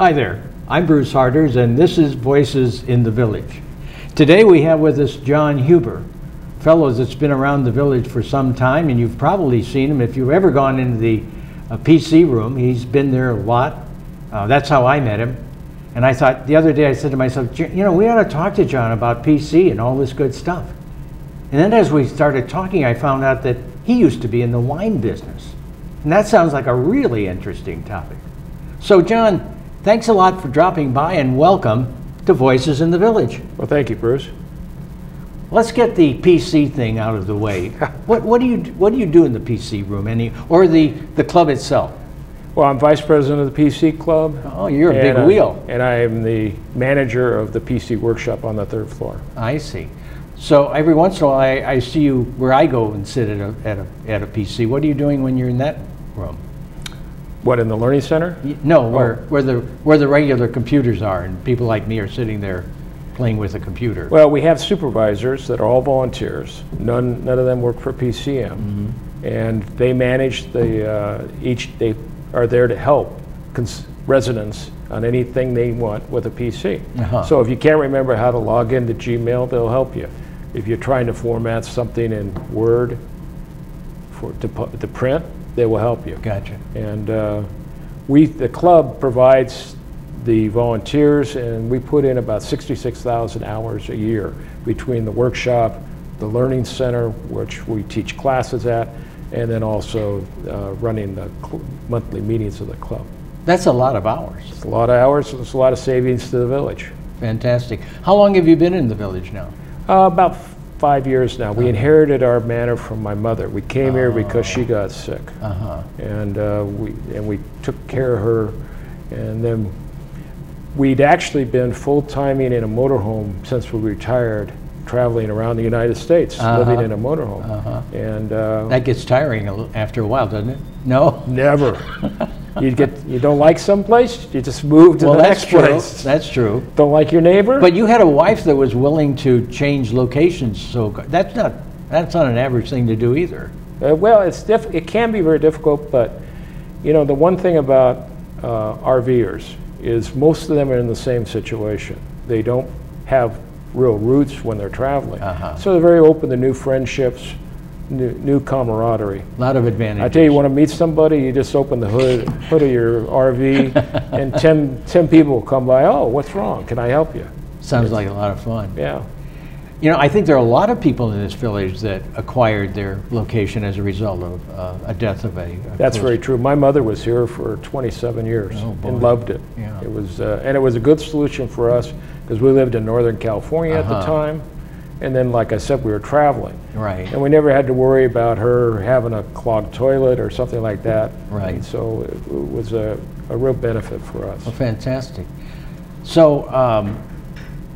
Hi there, I'm Bruce Harders, and this is Voices in the Village. Today we have with us John Hubert, fellow that's been around the village for some time, and you've probably seen him if you've ever gone into the PC room. He's been there a lot. That's how I met him. And I thought, the other day I said to myself, you know, we ought to talk to John about PC and all this good stuff. And then as we started talking, I found out that he used to be in the wine business. And that sounds like a really interesting topic. So John, thanks a lot for dropping by, and welcome to Voices in the Village. Well, thank you, Bruce. Let's get the PC thing out of the way. What do you do in the PC room, or the club itself? Well, I'm vice president of the PC club. Oh, you're a big wheel. And I am the manager of the PC workshop on the 3rd floor. I see. So every once in a while, I see you where I go and sit at a PC. What are you doing when you're in that room? What, in the learning center? No, where the regular computers are, and people like me are sitting there playing with a computer. Well, we have supervisors that are all volunteers. None of them work for PCM, and they manage the They are there to help residents on anything they want with a PC. So if you can't remember how to log into Gmail, they'll help you. If you're trying to format something in Word to print, they will help you. Gotcha. And the club provides the volunteers, and we put in about 66,000 hours a year between the workshop, the learning center, which we teach classes at, and then also running the monthly meetings of the club. That's a lot of hours. It's a lot of hours, and it's a lot of savings to the village. Fantastic. How long have you been in the village now? About 5 years now. We inherited our manor from my mother. We came here because she got sick, and we took care of her, and then we'd actually been full-timing in a motorhome since we retired, traveling around the United States, living in a motorhome. And that gets tiring after a while, doesn't it? No? Never. You don't like someplace, you just move to the next place. That's true. Don't like your neighbor? But you had a wife that was willing to change locations, so that's not an average thing to do either. Well, it can be very difficult, but you know, the one thing about RVers is most of them are in the same situation. They don't have real roots when they're traveling. So they're very open to new friendships, new camaraderie. A lot of advantages. I tell you want to meet somebody, you just open the hood of your RV, and 10 people will come by. Oh, what's wrong? Can I help you? Sounds like a lot of fun. Yeah. You know, I think there are a lot of people in this village that acquired their location as a result of a death of a That's very true. My mother was here for 27 years and loved it. Yeah. It was, and it was a good solution for us because we lived in Northern California at the time. And then, like I said, we were traveling. Right. And we never had to worry about her having a clogged toilet or something like that. Right. And so it was a real benefit for us. Well, fantastic. So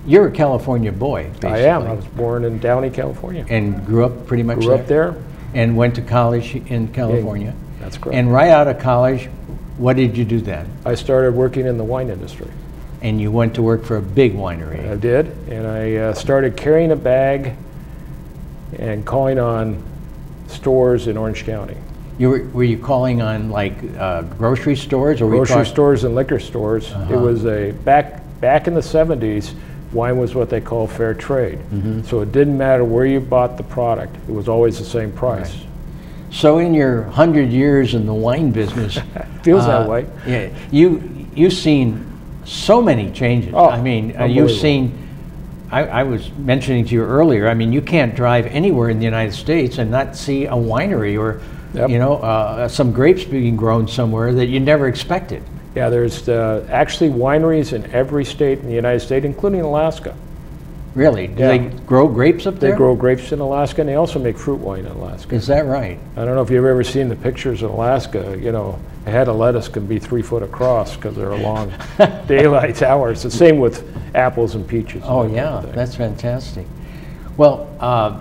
you're a California boy, basically. I am. I was born in Downey, California. And grew up pretty much there? Grew up there. And went to college in California? Yeah, that's correct. And right out of college, what did you do then? I started working in the wine industry. And you went to work for a big winery? I did, and I started carrying a bag and calling on stores in Orange County. Were you calling on like grocery stores, or grocery stores and liquor stores? It was back in the 70s. Wine was what they call fair trade, so it didn't matter where you bought the product; it was always the same price. Right. So, in your 100 years in the wine business, feels that way. Yeah, you've seen so many changes. Oh, I mean, you've seen. I was mentioning to you earlier. I mean, you can't drive anywhere in the United States and not see a winery or, you know, some grapes being grown somewhere that you never expected. Yeah, there's actually wineries in every state in the United States, including Alaska. Really? Do they grow grapes up there? They grow grapes in Alaska, and they also make fruit wine in Alaska. Is that right? I don't know if you've ever seen the pictures in Alaska. You know, a head of lettuce can be 3 foot across because they're long daylight hours. The same with apples and peaches. Oh, yeah, that's fantastic. Well,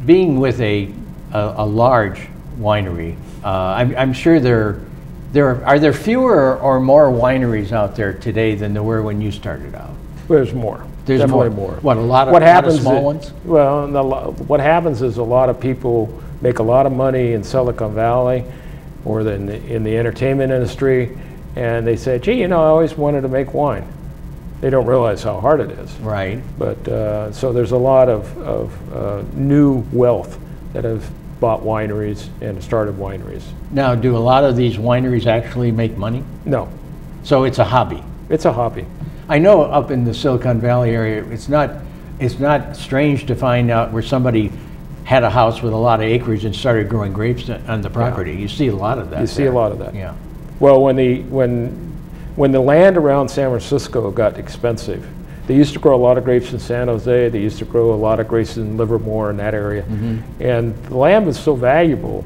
being with a large winery, I'm sure are there fewer or more wineries out there today than there were when you started out? There's more. There's definitely more. What, a lot of small ones? Well, what happens is a lot of people make a lot of money in Silicon Valley or in the entertainment industry, and they say, gee, I always wanted to make wine. They don't realize how hard it is. Right. But so there's a lot of new wealth that have bought wineries and started wineries. Now, do a lot of these wineries actually make money? No. So it's a hobby? It's a hobby. I know up in the Silicon Valley area, it's not strange to find out where somebody had a house with a lot of acreage and started growing grapes on the property. Yeah. You see a lot of that. You see a lot of that. Yeah. Well, when the land around San Francisco got expensive, they used to grow a lot of grapes in San Jose. They used to grow a lot of grapes in Livermore and that area. Mm-hmm. And the land was so valuable,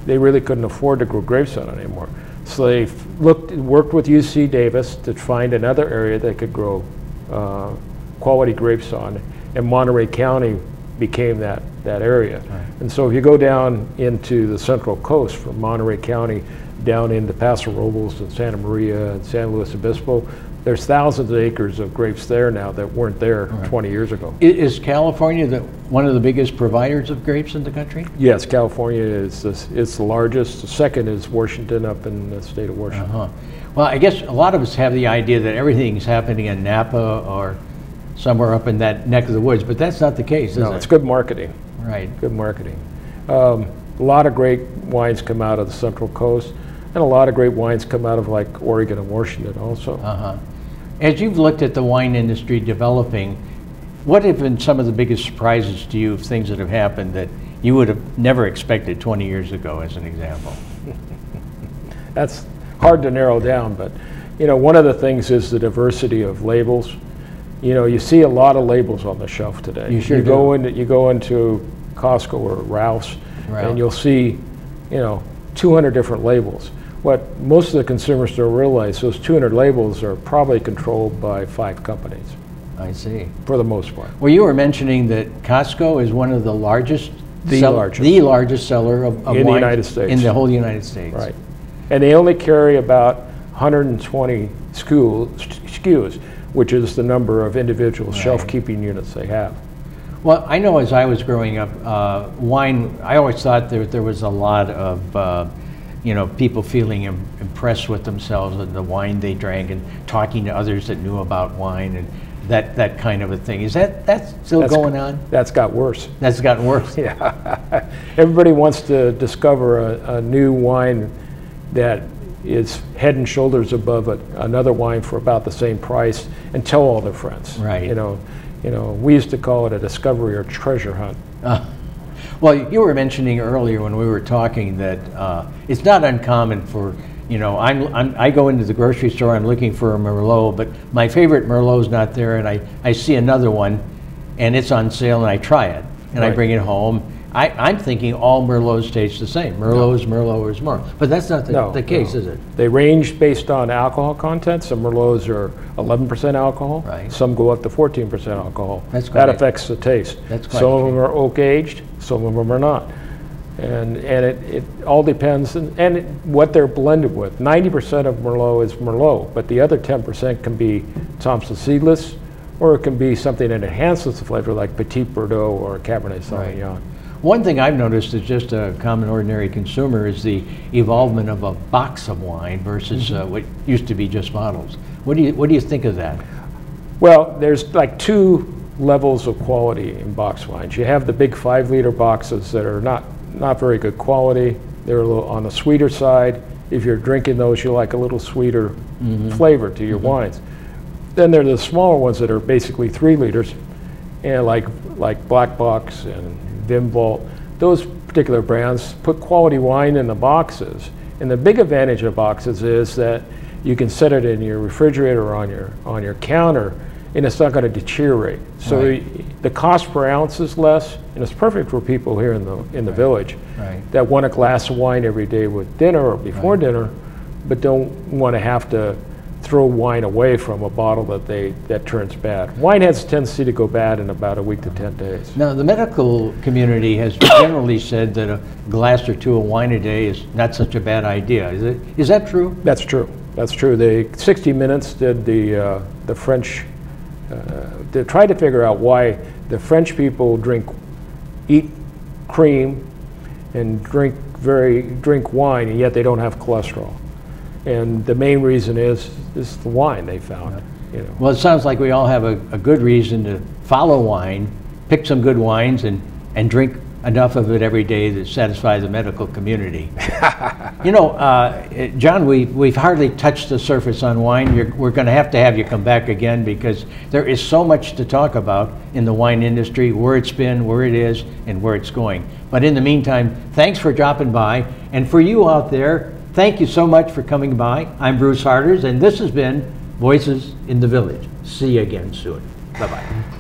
they really couldn't afford to grow grapes on it anymore. So they worked with UC Davis to find another area they could grow quality grapes on, and Monterey County became that area. Right. And so if you go down into the Central Coast from Monterey County down into Paso Robles and Santa Maria and San Luis Obispo, there's thousands of acres of grapes there now that weren't there right. 20 years ago. Is California one of the biggest providers of grapes in the country? Yes, California is the largest. The second is Washington, up in the state of Washington. Uh-huh. Well, I guess a lot of us have the idea that everything's happening in Napa or somewhere up in that neck of the woods, but that's not the case, is it? No, it's good marketing. Right. Good marketing. A lot of great wines come out of the Central Coast, and a lot of great wines come out of like Oregon and Washington also. Uh-huh. As you've looked at the wine industry developing, what have been some of the biggest surprises to you of things that have happened that you would have never expected 20 years ago, as an example? That's hard to narrow down, but one of the things is the diversity of labels. You see a lot of labels on the shelf today. You sure do. You go into Costco or Ralph's, and you'll see 200 different labels. What most of the consumers don't realize, those 200 labels are probably controlled by 5 companies. I see. For the most part. Well, you were mentioning that Costco is one of the largest, the largest seller of in the United States. In the whole United States. Right. And they only carry about 120 SKUs, which is the number of individual shelf-keeping units they have. Well, I know as I was growing up, wine, I always thought there was a lot of people feeling impressed with themselves and the wine they drank and talking to others that knew about wine and that kind of a thing. Is that's still going on? That's got worse. That's gotten worse? Yeah. Everybody wants to discover a new wine that is head and shoulders above another wine for about the same price and tell all their friends. Right. We used to call it a discovery or treasure hunt. Well, you were mentioning earlier when we were talking that it's not uncommon for, I go into the grocery store, I'm looking for a Merlot, but my favorite Merlot's not there, and I see another one, and it's on sale, and I try it, and I bring it home. I'm thinking all Merlots taste the same. Merlot is Merlot. But that's not the case, is it? They range based on alcohol content. Some Merlots are 11% alcohol. Right. Some go up to 14% alcohol. That affects the taste. Some of them are oak aged, some of them are not. And it all depends and what they're blended with. 90% of Merlot is Merlot, but the other 10% can be Thompson Seedless, or it can be something that enhances the flavor like Petit Verdot or Cabernet Sauvignon. Right. One thing I've noticed as just a common ordinary consumer is the evolvement of a box of wine versus what used to be just bottles. What do you think of that? Well, there's like 2 levels of quality in box wines. You have the big 5-liter boxes that are not very good quality. They're a little on the sweeter side. If you're drinking those, you like a little sweeter flavor to your wines. Then there are the smaller ones that are basically 3 liters, and like Black Box and Vim Vault. Those particular brands put quality wine in the boxes. And the big advantage of boxes is that you can set it in your refrigerator or on your counter, and it's not going to deteriorate. So the cost per ounce is less, and it's perfect for people here in the village that want a glass of wine every day with dinner or before dinner, but don't want to have to throw wine away from a bottle that turns bad. Wine has a tendency to go bad in about a week to 10 days. Now, the medical community has generally said that a glass or 2 of wine a day is not such a bad idea. Is that true? That's true. That's true. 60 Minutes did the French. They tried to figure out why the French people eat cream and drink wine, and yet they don't have cholesterol. And the main reason is the wine they found. You know. Well, it sounds like we all have a good reason to follow wine, pick some good wines, and drink enough of it every day to satisfy the medical community. You know, John, we've hardly touched the surface on wine. We're going to have you come back again, because there is so much to talk about in the wine industry, where it's been, where it is, and where it's going. But in the meantime, thanks for dropping by. And for you out there, thank you so much for coming by. I'm Bruce Harders, and this has been Voices in the Village. See you again soon. Bye-bye.